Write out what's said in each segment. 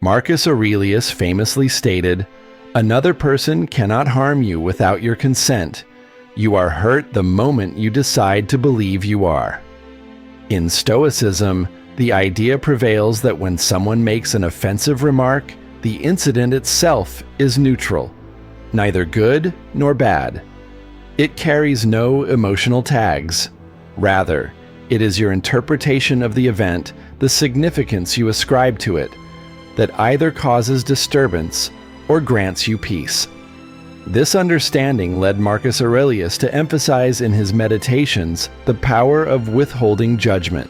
Marcus Aurelius famously stated, "Another person cannot harm you without your consent. You are hurt the moment you decide to believe you are." In Stoicism, the idea prevails that when someone makes an offensive remark, the incident itself is neutral, neither good nor bad. It carries no emotional tags. Rather, it is your interpretation of the event, the significance you ascribe to it, that either causes disturbance or grants you peace. This understanding led Marcus Aurelius to emphasize in his Meditations the power of withholding judgment.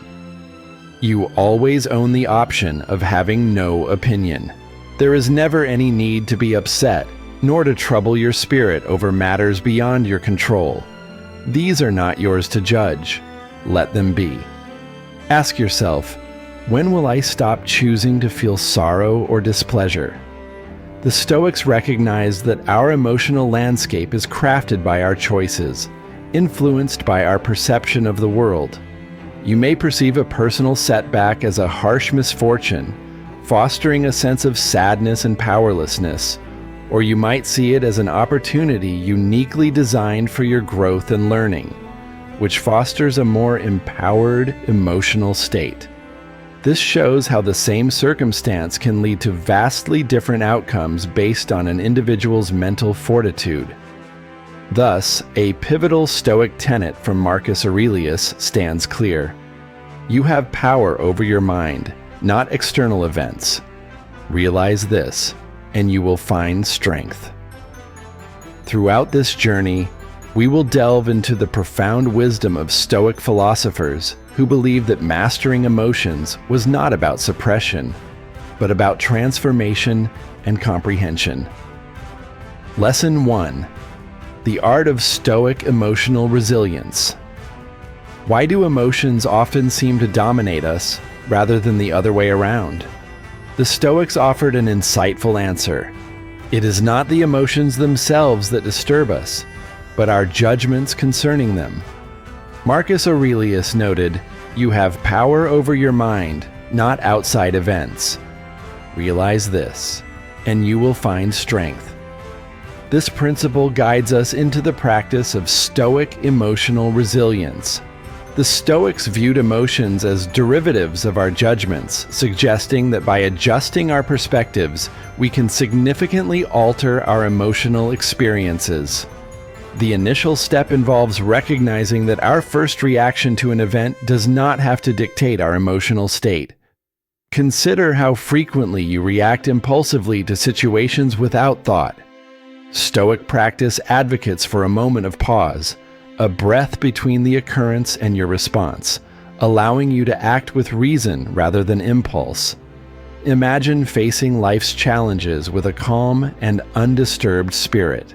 You always own the option of having no opinion. There is never any need to be upset, nor to trouble your spirit over matters beyond your control. These are not yours to judge. Let them be. Ask yourself, when will I stop choosing to feel sorrow or displeasure? The Stoics recognize that our emotional landscape is crafted by our choices, influenced by our perception of the world. You may perceive a personal setback as a harsh misfortune, fostering a sense of sadness and powerlessness, or you might see it as an opportunity uniquely designed for your growth and learning, which fosters a more empowered emotional state. This shows how the same circumstance can lead to vastly different outcomes based on an individual's mental fortitude. Thus, a pivotal Stoic tenet from Marcus Aurelius stands clear. You have power over your mind, not external events. Realize this, and you will find strength. Throughout this journey, we will delve into the profound wisdom of Stoic philosophers who believed that mastering emotions was not about suppression, but about transformation and comprehension. Lesson 1. The Art of Stoic Emotional Resilience. Why do emotions often seem to dominate us rather than the other way around? The Stoics offered an insightful answer. It is not the emotions themselves that disturb us, but our judgments concerning them. Marcus Aurelius noted, "You have power over your mind, not outside events. Realize this, and you will find strength." This principle guides us into the practice of Stoic emotional resilience. The Stoics viewed emotions as derivatives of our judgments, suggesting that by adjusting our perspectives, we can significantly alter our emotional experiences. The initial step involves recognizing that our first reaction to an event does not have to dictate our emotional state. Consider how frequently you react impulsively to situations without thought. Stoic practice advocates for a moment of pause, a breath between the occurrence and your response, allowing you to act with reason rather than impulse. Imagine facing life's challenges with a calm and undisturbed spirit.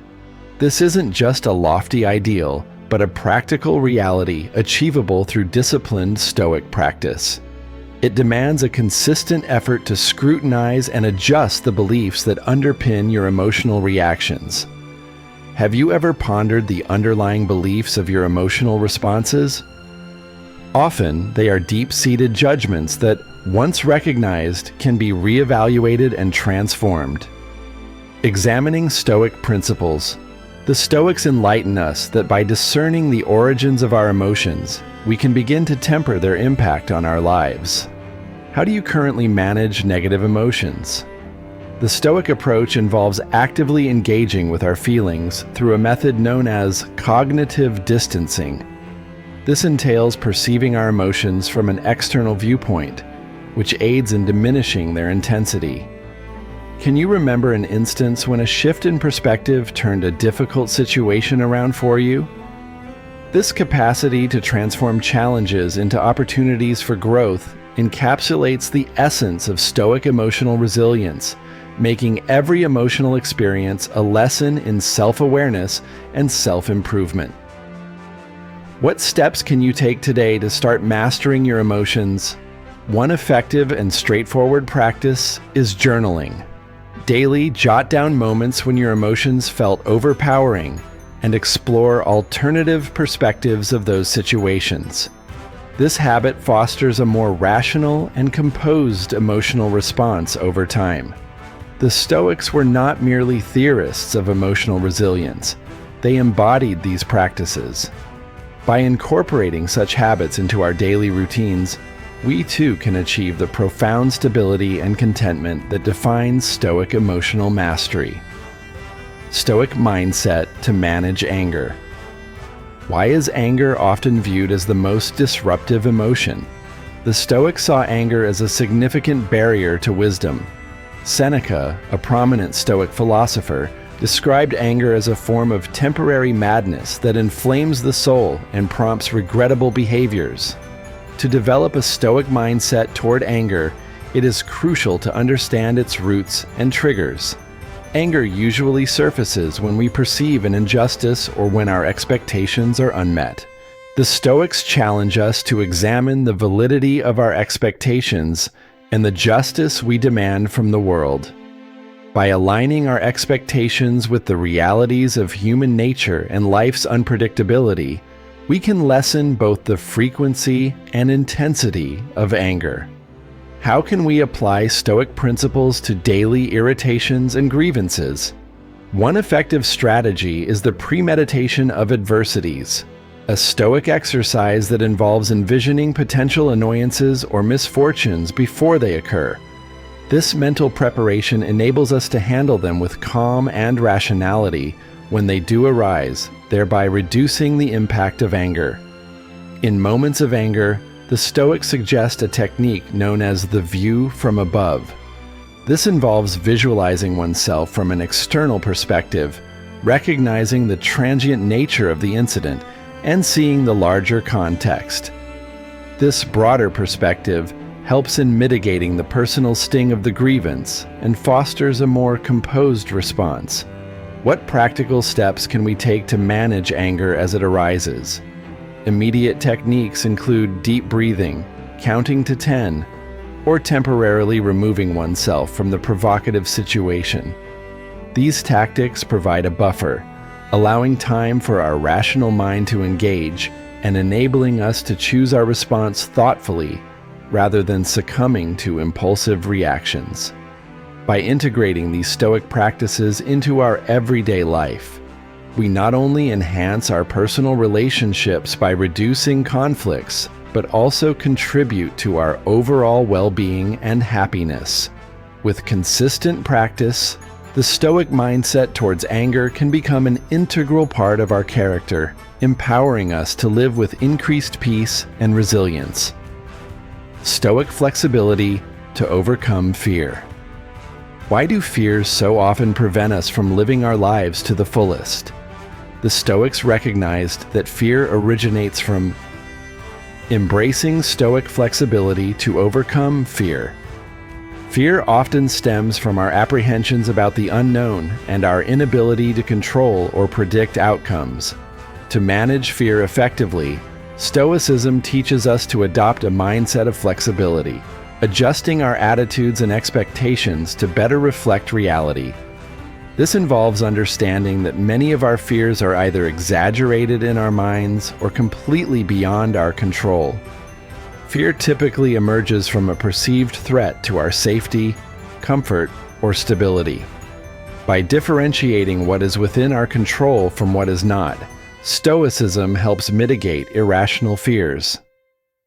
This isn't just a lofty ideal, but a practical reality achievable through disciplined Stoic practice. It demands a consistent effort to scrutinize and adjust the beliefs that underpin your emotional reactions. Have you ever pondered the underlying beliefs of your emotional responses? Often, they are deep-seated judgments that, once recognized, can be reevaluated and transformed. Examining Stoic principles, the Stoics enlighten us that by discerning the origins of our emotions, we can begin to temper their impact on our lives. How do you currently manage negative emotions? The Stoic approach involves actively engaging with our feelings through a method known as cognitive distancing. This entails perceiving our emotions from an external viewpoint, which aids in diminishing their intensity. Can you remember an instance when a shift in perspective turned a difficult situation around for you? This capacity to transform challenges into opportunities for growth encapsulates the essence of Stoic emotional resilience, making every emotional experience a lesson in self-awareness and self-improvement. What steps can you take today to start mastering your emotions? One effective and straightforward practice is journaling. Daily, jot down moments when your emotions felt overpowering and explore alternative perspectives of those situations. This habit fosters a more rational and composed emotional response over time. The Stoics were not merely theorists of emotional resilience. They embodied these practices. By incorporating such habits into our daily routines, we too can achieve the profound stability and contentment that defines Stoic emotional mastery. Stoic mindset to manage anger. Why is anger often viewed as the most disruptive emotion? The Stoics saw anger as a significant barrier to wisdom. Seneca, a prominent Stoic philosopher, described anger as a form of temporary madness that inflames the soul and prompts regrettable behaviors. To develop a Stoic mindset toward anger, it is crucial to understand its roots and triggers. Anger usually surfaces when we perceive an injustice or when our expectations are unmet. The Stoics challenge us to examine the validity of our expectations and the justice we demand from the world. By aligning our expectations with the realities of human nature and life's unpredictability, we can lessen both the frequency and intensity of anger. How can we apply Stoic principles to daily irritations and grievances? One effective strategy is the premeditation of adversities, a Stoic exercise that involves envisioning potential annoyances or misfortunes before they occur. This mental preparation enables us to handle them with calm and rationality when they do arise, thereby reducing the impact of anger. In moments of anger, the Stoics suggest a technique known as the view from above. This involves visualizing oneself from an external perspective, recognizing the transient nature of the incident, and seeing the larger context. This broader perspective helps in mitigating the personal sting of the grievance and fosters a more composed response. What practical steps can we take to manage anger as it arises? Immediate techniques include deep breathing, counting to 10, or temporarily removing oneself from the provocative situation. These tactics provide a buffer, allowing time for our rational mind to engage and enabling us to choose our response thoughtfully rather than succumbing to impulsive reactions. By integrating these Stoic practices into our everyday life, we not only enhance our personal relationships by reducing conflicts, but also contribute to our overall well-being and happiness. With consistent practice, the Stoic mindset towards anger can become an integral part of our character, empowering us to live with increased peace and resilience. Stoic flexibility to overcome fear. Why do fears so often prevent us from living our lives to the fullest? The Stoics recognized that fear originates from embracing Stoic flexibility to overcome fear. Fear often stems from our apprehensions about the unknown and our inability to control or predict outcomes. To manage fear effectively, Stoicism teaches us to adopt a mindset of flexibility, adjusting our attitudes and expectations to better reflect reality. This involves understanding that many of our fears are either exaggerated in our minds or completely beyond our control. Fear typically emerges from a perceived threat to our safety, comfort, or stability. By differentiating what is within our control from what is not, Stoicism helps mitigate irrational fears.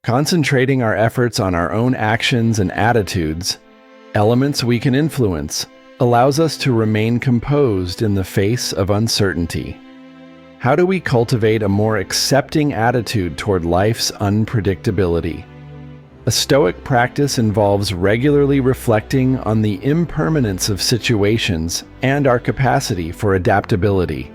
Concentrating our efforts on our own actions and attitudes, elements we can influence, allows us to remain composed in the face of uncertainty. How do we cultivate a more accepting attitude toward life's unpredictability? A Stoic practice involves regularly reflecting on the impermanence of situations and our capacity for adaptability.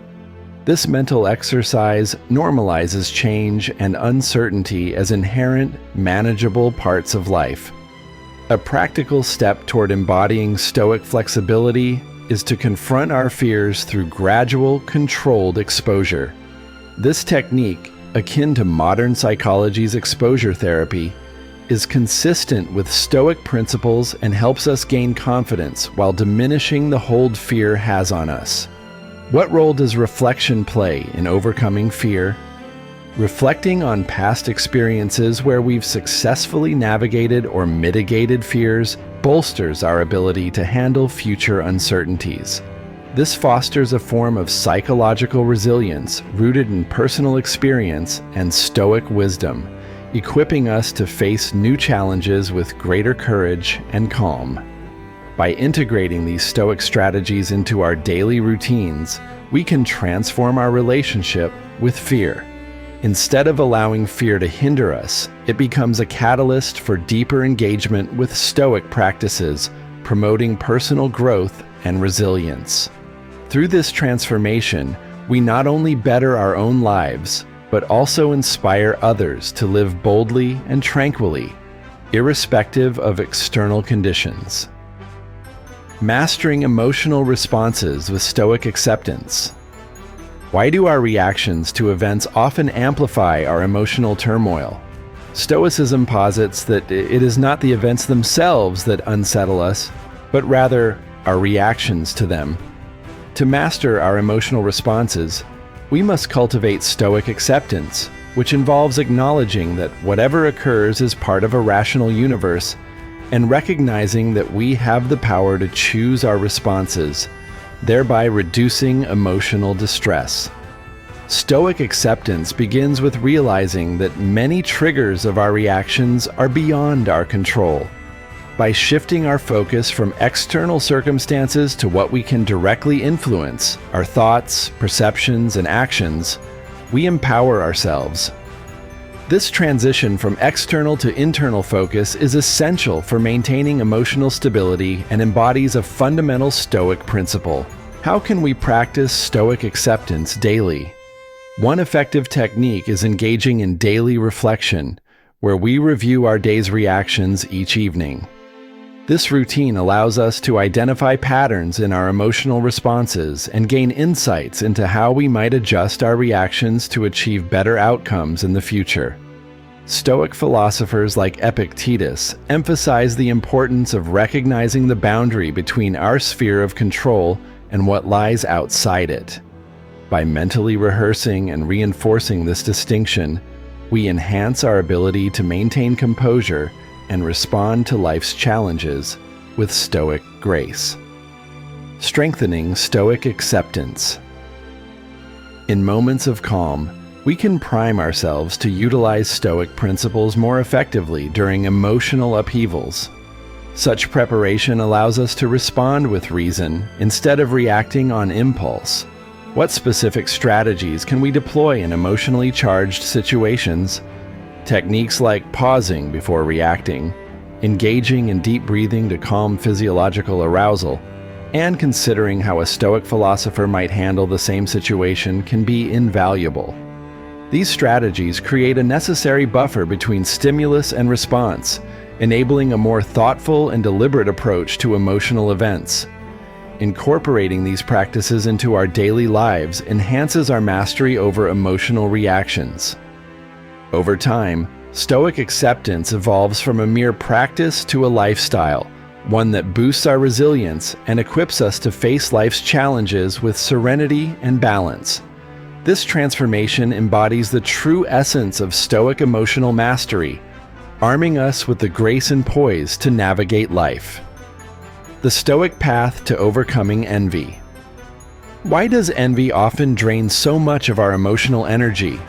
This mental exercise normalizes change and uncertainty as inherent, manageable parts of life. A practical step toward embodying Stoic flexibility is to confront our fears through gradual, controlled exposure. This technique, akin to modern psychology's exposure therapy, is consistent with Stoic principles and helps us gain confidence while diminishing the hold fear has on us. What role does reflection play in overcoming fear? Reflecting on past experiences where we've successfully navigated or mitigated fears bolsters our ability to handle future uncertainties. This fosters a form of psychological resilience rooted in personal experience and Stoic wisdom, equipping us to face new challenges with greater courage and calm. By integrating these Stoic strategies into our daily routines, we can transform our relationship with fear. Instead of allowing fear to hinder us, it becomes a catalyst for deeper engagement with Stoic practices, promoting personal growth and resilience. Through this transformation, we not only better our own lives, but also inspire others to live boldly and tranquilly, irrespective of external conditions. Mastering emotional responses with Stoic acceptance. Why do our reactions to events often amplify our emotional turmoil? Stoicism posits that it is not the events themselves that unsettle us, but rather our reactions to them. To master our emotional responses, we must cultivate Stoic acceptance, which involves acknowledging that whatever occurs is part of a rational universe, and recognizing that we have the power to choose our responses, thereby reducing emotional distress. Stoic acceptance begins with realizing that many triggers of our reactions are beyond our control. By shifting our focus from external circumstances to what we can directly influence, our thoughts, perceptions, and actions, we empower ourselves. This transition from external to internal focus is essential for maintaining emotional stability and embodies a fundamental Stoic principle. How can we practice Stoic acceptance daily? One effective technique is engaging in daily reflection, where we review our day's reactions each evening. This routine allows us to identify patterns in our emotional responses and gain insights into how we might adjust our reactions to achieve better outcomes in the future. Stoic philosophers like Epictetus emphasize the importance of recognizing the boundary between our sphere of control and what lies outside it. By mentally rehearsing and reinforcing this distinction, we enhance our ability to maintain composure and respond to life's challenges with Stoic grace. Strengthening Stoic acceptance. In moments of calm, we can prime ourselves to utilize Stoic principles more effectively during emotional upheavals. Such preparation allows us to respond with reason instead of reacting on impulse. What specific strategies can we deploy in emotionally charged situations? Techniques like pausing before reacting, engaging in deep breathing to calm physiological arousal, and considering how a Stoic philosopher might handle the same situation can be invaluable. These strategies create a necessary buffer between stimulus and response, enabling a more thoughtful and deliberate approach to emotional events. Incorporating these practices into our daily lives enhances our mastery over emotional reactions. Over time, Stoic acceptance evolves from a mere practice to a lifestyle, one that boosts our resilience and equips us to face life's challenges with serenity and balance. This transformation embodies the true essence of Stoic emotional mastery, arming us with the grace and poise to navigate life. The Stoic path to overcoming envy. Why does envy often drain so much of our emotional energy?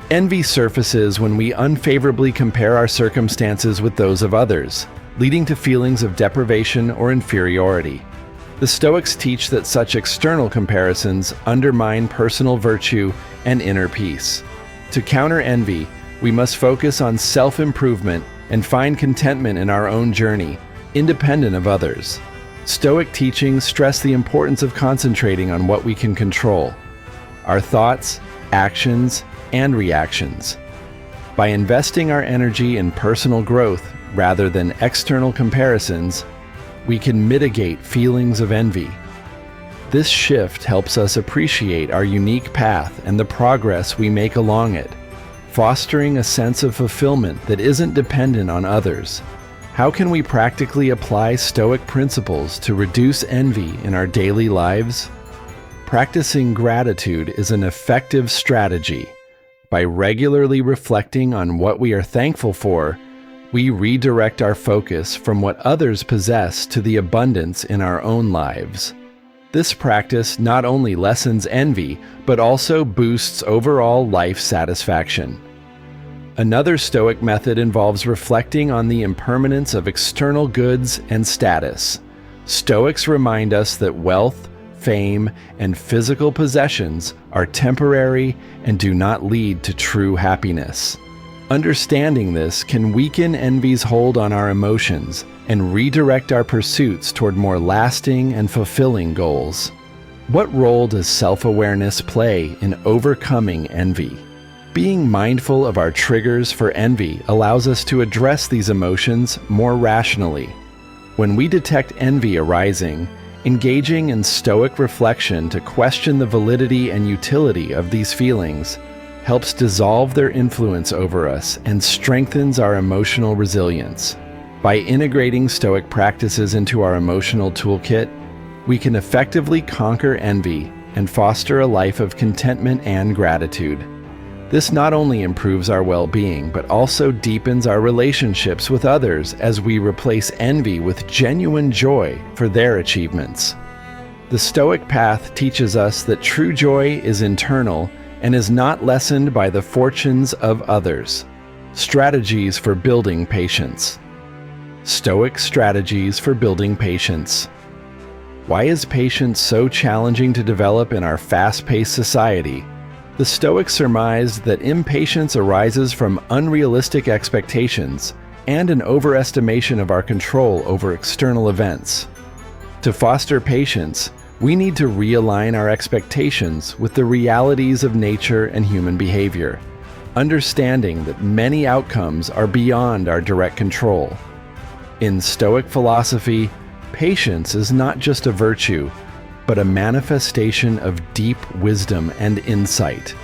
Envy surfaces when we unfavorably compare our circumstances with those of others, leading to feelings of deprivation or inferiority. The Stoics teach that such external comparisons undermine personal virtue and inner peace. To counter envy, we must focus on self-improvement and find contentment in our own journey, independent of others. Stoic teachings stress the importance of concentrating on what we can control: our thoughts, actions, and reactions. By investing our energy in personal growth rather than external comparisons, we can mitigate feelings of envy. This shift helps us appreciate our unique path and the progress we make along it, fostering a sense of fulfillment that isn't dependent on others. How can we practically apply Stoic principles to reduce envy in our daily lives? Practicing gratitude is an effective strategy. By regularly reflecting on what we are thankful for, we redirect our focus from what others possess to the abundance in our own lives. This practice not only lessens envy, but also boosts overall life satisfaction. Another Stoic method involves reflecting on the impermanence of external goods and status. Stoics remind us that wealth, fame, and physical possessions are temporary and do not lead to true happiness. Understanding this can weaken envy's hold on our emotions and redirect our pursuits toward more lasting and fulfilling goals. What role does self-awareness play in overcoming envy? Being mindful of our triggers for envy allows us to address these emotions more rationally. When we detect envy arising, engaging in Stoic reflection to question the validity and utility of these feelings helps dissolve their influence over us and strengthens our emotional resilience. By integrating Stoic practices into our emotional toolkit, we can effectively conquer envy and foster a life of contentment and gratitude. This not only improves our well-being, but also deepens our relationships with others as we replace envy with genuine joy for their achievements. The Stoic path teaches us that true joy is internal and is not lessened by the fortunes of others. Strategies for building patience. Stoic strategies for building patience. Why is patience so challenging to develop in our fast-paced society? The Stoics surmised that impatience arises from unrealistic expectations and an overestimation of our control over external events. To foster patience, we need to realign our expectations with the realities of nature and human behavior, understanding that many outcomes are beyond our direct control. In Stoic philosophy, patience is not just a virtue, but a manifestation of deep wisdom and insight.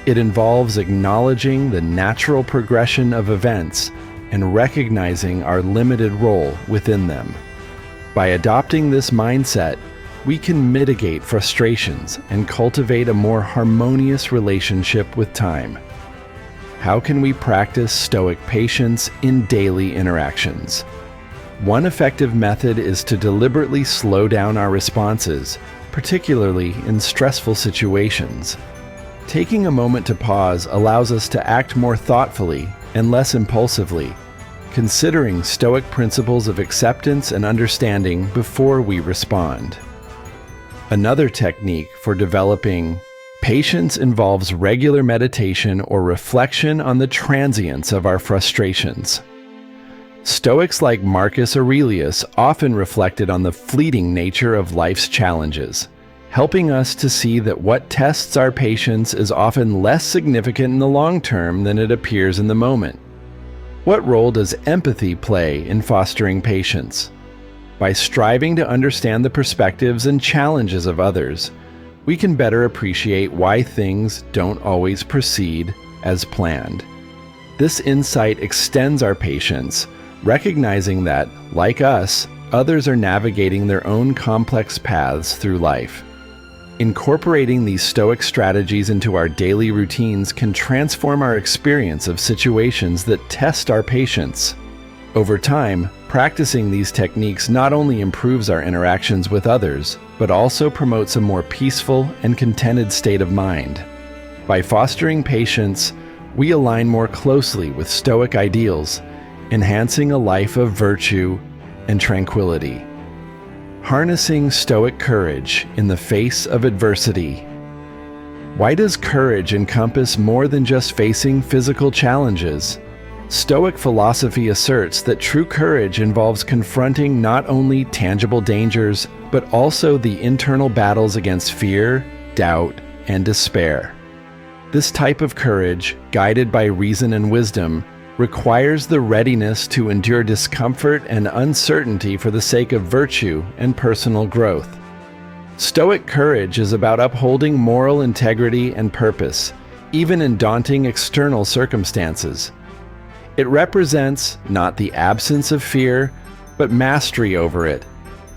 It involves acknowledging the natural progression of events and recognizing our limited role within them. By adopting this mindset, we can mitigate frustrations and cultivate a more harmonious relationship with time. How can we practice Stoic patience in daily interactions? One effective method is to deliberately slow down our responses, particularly in stressful situations. Taking a moment to pause allows us to act more thoughtfully and less impulsively, considering Stoic principles of acceptance and understanding before we respond. Another technique for developing patience involves regular meditation or reflection on the transience of our frustrations. Stoics like Marcus Aurelius often reflected on the fleeting nature of life's challenges, helping us to see that what tests our patience is often less significant in the long term than it appears in the moment. What role does empathy play in fostering patience? By striving to understand the perspectives and challenges of others, we can better appreciate why things don't always proceed as planned. This insight extends our patience, recognizing that, like us, others are navigating their own complex paths through life. Incorporating these Stoic strategies into our daily routines can transform our experience of situations that test our patience. Over time, practicing these techniques not only improves our interactions with others, but also promotes a more peaceful and contented state of mind. By fostering patience, we align more closely with Stoic ideals, enhancing a life of virtue and tranquility. Harnessing Stoic courage in the face of adversity. Why does courage encompass more than just facing physical challenges? Stoic philosophy asserts that true courage involves confronting not only tangible dangers, but also the internal battles against fear, doubt, and despair. This type of courage, guided by reason and wisdom, requires the readiness to endure discomfort and uncertainty for the sake of virtue and personal growth. Stoic courage is about upholding moral integrity and purpose, even in daunting external circumstances. It represents not the absence of fear, but mastery over it,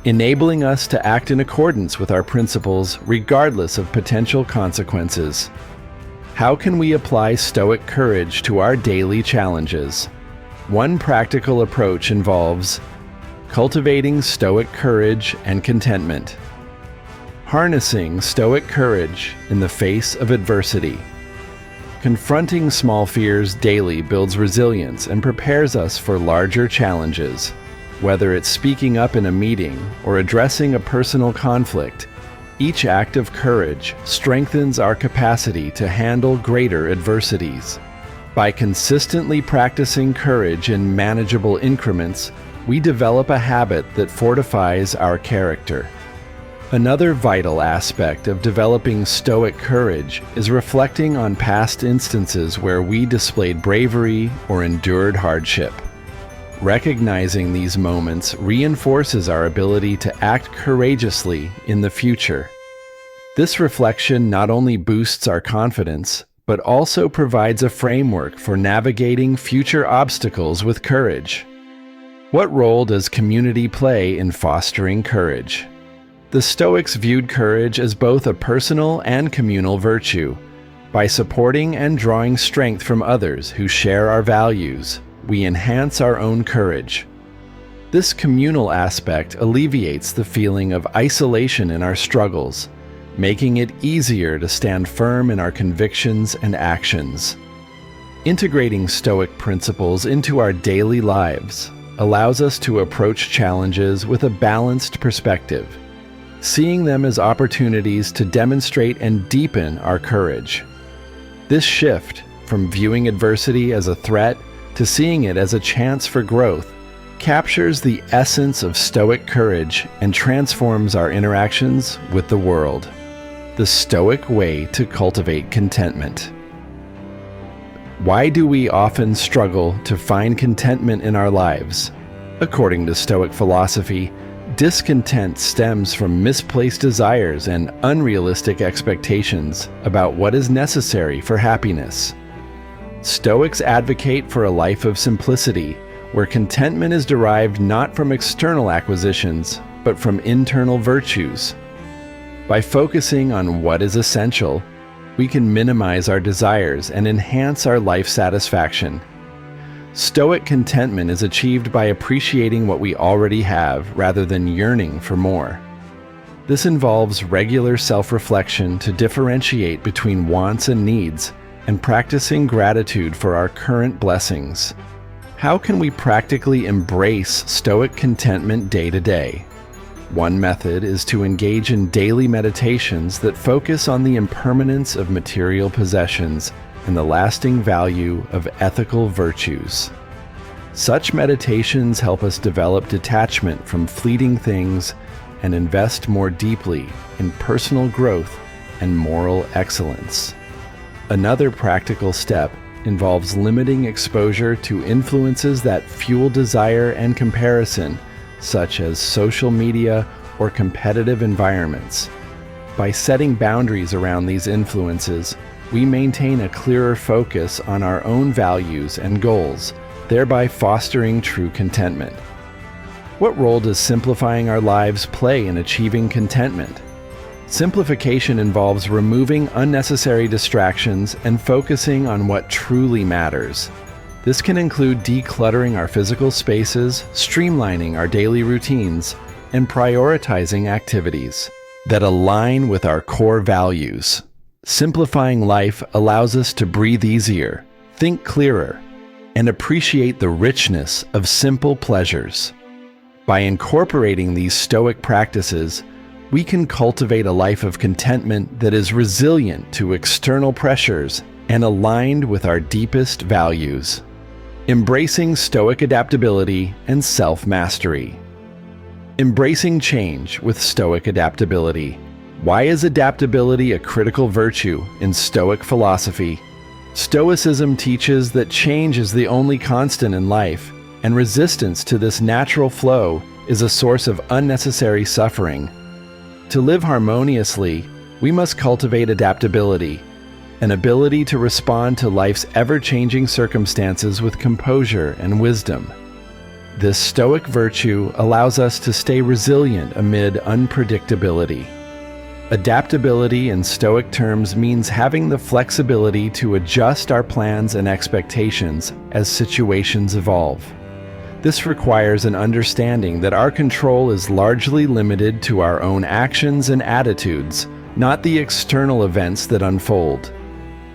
enabling us to act in accordance with our principles regardless of potential consequences. How can we apply Stoic courage to our daily challenges? One practical approach involves cultivating Stoic courage and contentment. Harnessing Stoic courage in the face of adversity. Confronting small fears daily builds resilience and prepares us for larger challenges. Whether it's speaking up in a meeting or addressing a personal conflict, each act of courage strengthens our capacity to handle greater adversities. By consistently practicing courage in manageable increments, we develop a habit that fortifies our character. Another vital aspect of developing Stoic courage is reflecting on past instances where we displayed bravery or endured hardship. Recognizing these moments reinforces our ability to act courageously in the future. This reflection not only boosts our confidence, but also provides a framework for navigating future obstacles with courage. What role does community play in fostering courage? The Stoics viewed courage as both a personal and communal virtue. By supporting and drawing strength from others who share our values, we enhance our own courage. This communal aspect alleviates the feeling of isolation in our struggles, making it easier to stand firm in our convictions and actions. Integrating Stoic principles into our daily lives allows us to approach challenges with a balanced perspective, seeing them as opportunities to demonstrate and deepen our courage. This shift from viewing adversity as a threat to seeing it as a chance for growth captures the essence of Stoic courage and transforms our interactions with the world. The Stoic way to cultivate contentment. Why do we often struggle to find contentment in our lives? According to Stoic philosophy, discontent stems from misplaced desires and unrealistic expectations about what is necessary for happiness. Stoics advocate for a life of simplicity, where contentment is derived not from external acquisitions, but from internal virtues. By focusing on what is essential, we can minimize our desires and enhance our life satisfaction. Stoic contentment is achieved by appreciating what we already have rather than yearning for more. This involves regular self-reflection to differentiate between wants and needs, and practicing gratitude for our current blessings. How can we practically embrace Stoic contentment day to day? One method is to engage in daily meditations that focus on the impermanence of material possessions and the lasting value of ethical virtues. Such meditations help us develop detachment from fleeting things and invest more deeply in personal growth and moral excellence. Another practical step involves limiting exposure to influences that fuel desire and comparison, such as social media or competitive environments. By setting boundaries around these influences, we maintain a clearer focus on our own values and goals, thereby fostering true contentment. What role does simplifying our lives play in achieving contentment? Simplification involves removing unnecessary distractions and focusing on what truly matters. This can include decluttering our physical spaces, streamlining our daily routines, and prioritizing activities that align with our core values. Simplifying life allows us to breathe easier, think clearer, and appreciate the richness of simple pleasures. By incorporating these Stoic practices, we can cultivate a life of contentment that is resilient to external pressures and aligned with our deepest values. Embracing Stoic adaptability and self-mastery. Embracing change with Stoic adaptability. Why is adaptability a critical virtue in Stoic philosophy? Stoicism teaches that change is the only constant in life, and resistance to this natural flow is a source of unnecessary suffering. To live harmoniously, we must cultivate adaptability, an ability to respond to life's ever-changing circumstances with composure and wisdom. This Stoic virtue allows us to stay resilient amid unpredictability. Adaptability in Stoic terms means having the flexibility to adjust our plans and expectations as situations evolve. This requires an understanding that our control is largely limited to our own actions and attitudes, not the external events that unfold.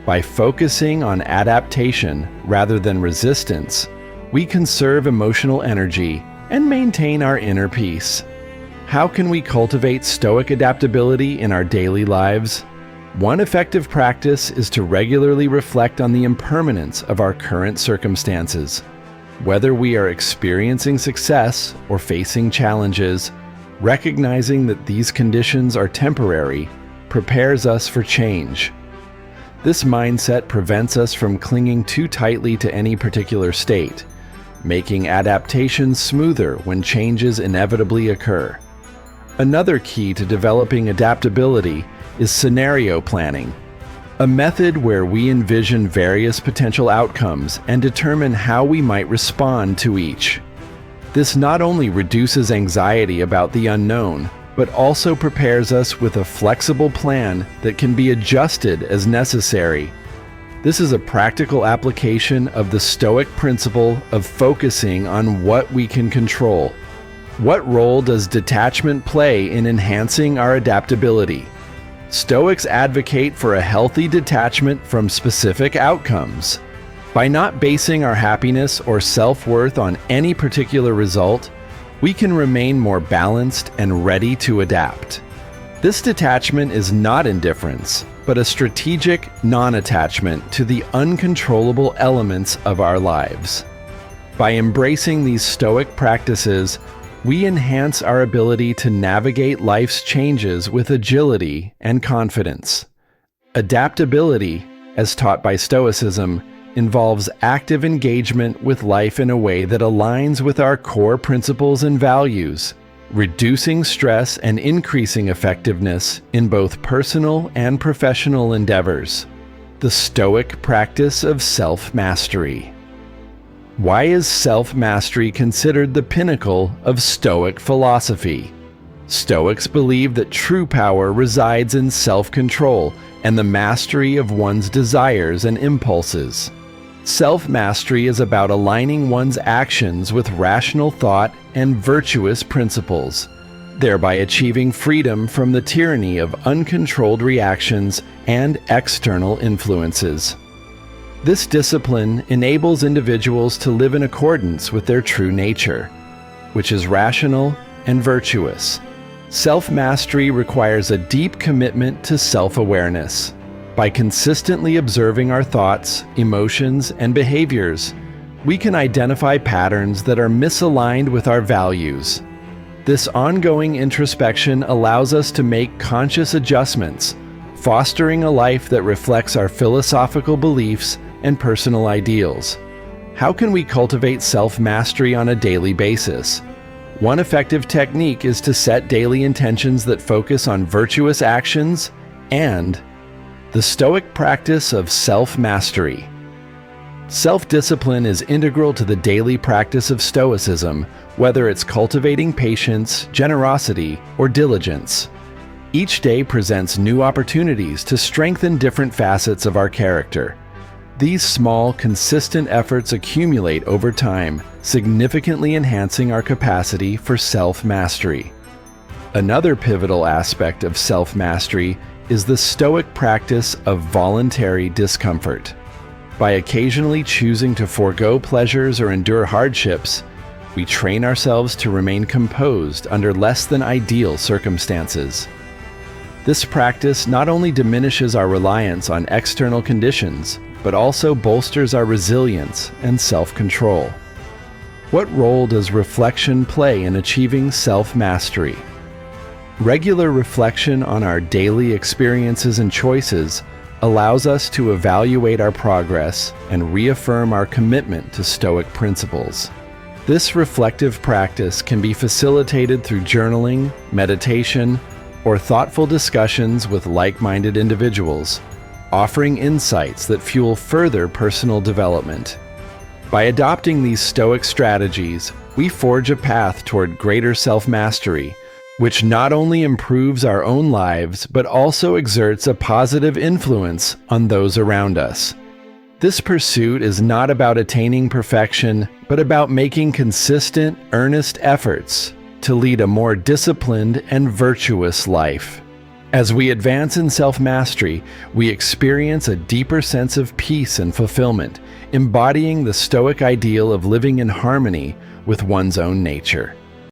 By focusing on adaptation rather than resistance, we conserve emotional energy and maintain our inner peace. How can we cultivate Stoic adaptability in our daily lives? One effective practice is to regularly reflect on the impermanence of our current circumstances. Whether we are experiencing success or facing challenges, recognizing that these conditions are temporary prepares us for change. This mindset prevents us from clinging too tightly to any particular state, making adaptation smoother when changes inevitably occur. Another key to developing adaptability is scenario planning, a method where we envision various potential outcomes and determine how we might respond to each. This not only reduces anxiety about the unknown, but also prepares us with a flexible plan that can be adjusted as necessary. This is a practical application of the Stoic principle of focusing on what we can control. What role does detachment play in enhancing our adaptability? Stoics advocate for a healthy detachment from specific outcomes. By not basing our happiness or self-worth on any particular result, we can remain more balanced and ready to adapt. This detachment is not indifference, but a strategic non-attachment to the uncontrollable elements of our lives. By embracing these Stoic practices, we enhance our ability to navigate life's changes with agility and confidence. Adaptability, as taught by Stoicism, involves active engagement with life in a way that aligns with our core principles and values, reducing stress and increasing effectiveness in both personal and professional endeavors. The Stoic practice of self-mastery. Why is self-mastery considered the pinnacle of Stoic philosophy? Stoics believe that true power resides in self-control and the mastery of one's desires and impulses. Self-mastery is about aligning one's actions with rational thought and virtuous principles, thereby achieving freedom from the tyranny of uncontrolled reactions and external influences. This discipline enables individuals to live in accordance with their true nature, which is rational and virtuous. Self-mastery requires a deep commitment to self-awareness. By consistently observing our thoughts, emotions, and behaviors, we can identify patterns that are misaligned with our values. This ongoing introspection allows us to make conscious adjustments, fostering a life that reflects our philosophical beliefs and personal ideals. How can we cultivate self-mastery on a daily basis? One effective technique is to set daily intentions that focus on virtuous actions and the Stoic practice of self-mastery. Self-discipline is integral to the daily practice of Stoicism, whether it's cultivating patience, generosity, or diligence. Each day presents new opportunities to strengthen different facets of our character. These small, consistent efforts accumulate over time, significantly enhancing our capacity for self-mastery. Another pivotal aspect of self-mastery is the Stoic practice of voluntary discomfort. By occasionally choosing to forego pleasures or endure hardships, we train ourselves to remain composed under less than ideal circumstances. This practice not only diminishes our reliance on external conditions, but also bolsters our resilience and self-control. What role does reflection play in achieving self-mastery? Regular reflection on our daily experiences and choices allows us to evaluate our progress and reaffirm our commitment to Stoic principles. This reflective practice can be facilitated through journaling, meditation, or thoughtful discussions with like-minded individuals, offering insights that fuel further personal development. By adopting these Stoic strategies, we forge a path toward greater self-mastery, which not only improves our own lives, but also exerts a positive influence on those around us. This pursuit is not about attaining perfection, but about making consistent, earnest efforts to lead a more disciplined and virtuous life. As we advance in self-mastery, we experience a deeper sense of peace and fulfillment, embodying the Stoic ideal of living in harmony with one's own nature.